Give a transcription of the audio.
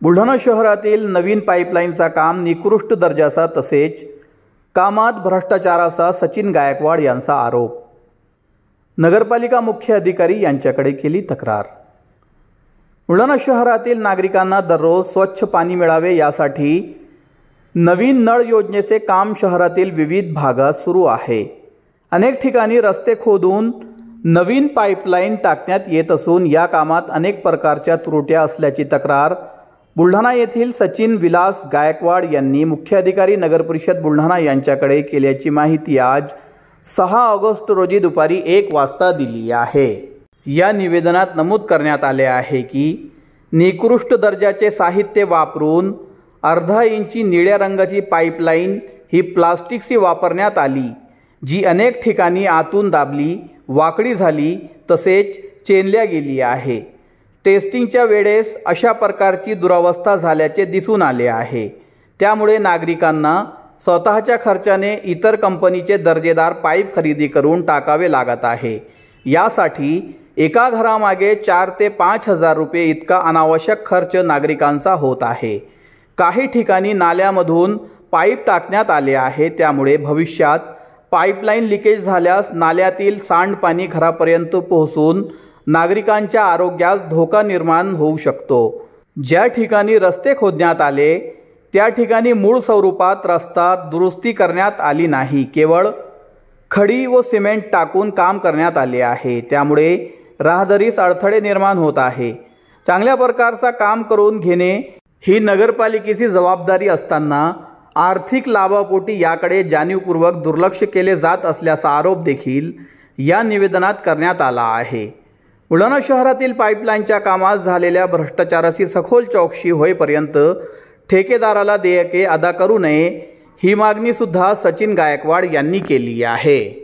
बुलढाणा शहरातील नवीन पाईपलाईनचा काम निकृष्ट दर्जाचा तसेच कामात भ्रष्टाचाराचा सचिन गायकवाड यांचा आरोप। नगरपालिका मुख्य अधिकारी यांच्याकडे केली तक्रार। बुलढाणा शहरातील नागरिकांना दररोज स्वच्छ पाणी मिळावे यासाठी नवीन नळ योजनेचे काम शहरातील विविध भागात सुरू आहे। अनेक ठिकाणी रस्ते खोदून नवीन पाईपलाईन टाकण्यात येत असून या कामात अनेक प्रकारच्या त्रुट्या असल्याची तक्रार बुलढाणा येथील सचिन विलास गायकवाड यांनी मुख्य अधिकारी नगर परिषद बुलढाणा यांच्याकडे केल्याची माहिती आज 6 ऑगस्ट रोजी दुपारी 1 वाजता दिली आहे। या निवेदनात नमूद करण्यात आले आहे की निकृष्ट दर्जाचे साहित्य वापरून अर्धा इंची निळ्या रंगाची पाईपलाईन ही प्लास्टिकची वापरण्यात आली, जी अनेक ठिकाणी आतून दाबली, वाकडी झाली तसेच चेनल्या गेली आहे। टेस्टिंगच्या वेळेस अशा प्रकारची दुरावस्था झाल्याचे दिसून आले आहे। त्यामुळे नागरिकांना स्वतःच्या खर्चाने इतर कंपनीचे दर्जेदार पाईप खरेदी करून टाकावे लागत आहे। यासाठी एका घरामागे 4 ते 5 हजार रुपये इतका अनावश्यक खर्च नागरिकांचा होत आहे। काही ठिकाणी नाल्यामधून पाईप टाकण्यात आले आहे, त्यामुळे भविष्यात पाईपलाईन लिकेज झाल्यास नाल्यातील सांडपाणी घरापर्यंत पोहोचून नागरिकांच्या आरोग्यास धोका निर्माण होऊ शकतो। ज्या ठिकाणी रस्ते खोदण्यात आले त्या ठिकाणी मूळ स्वरूपात रस्ता दुरुस्ती करण्यात आली नाही, केवळ खडी व सिमेंट टाकून काम करण्यात आले आहे। त्यामुळे राहदारीस अडथळे निर्माण होत आहे। चांगल्या प्रकारचा काम करून घेणे ही नगरपालिकेची जबाबदारी असताना आर्थिक लाभापोटी याकडे जाणीवपूर्वक दुर्लक्ष केले जात असल्याचा आरोप देखील या निवेदनात करण्यात आला आहे। बुलढाणा शहरातील पाईपलाईनच्या कामात झालेल्या भ्रष्टाचाराची सखोल चौकशी होईपर्यंत ठेकेदाराला देयके अदा करू नये ही मागणी सुद्धा सचिन गायकवाड यांनी केली आहे।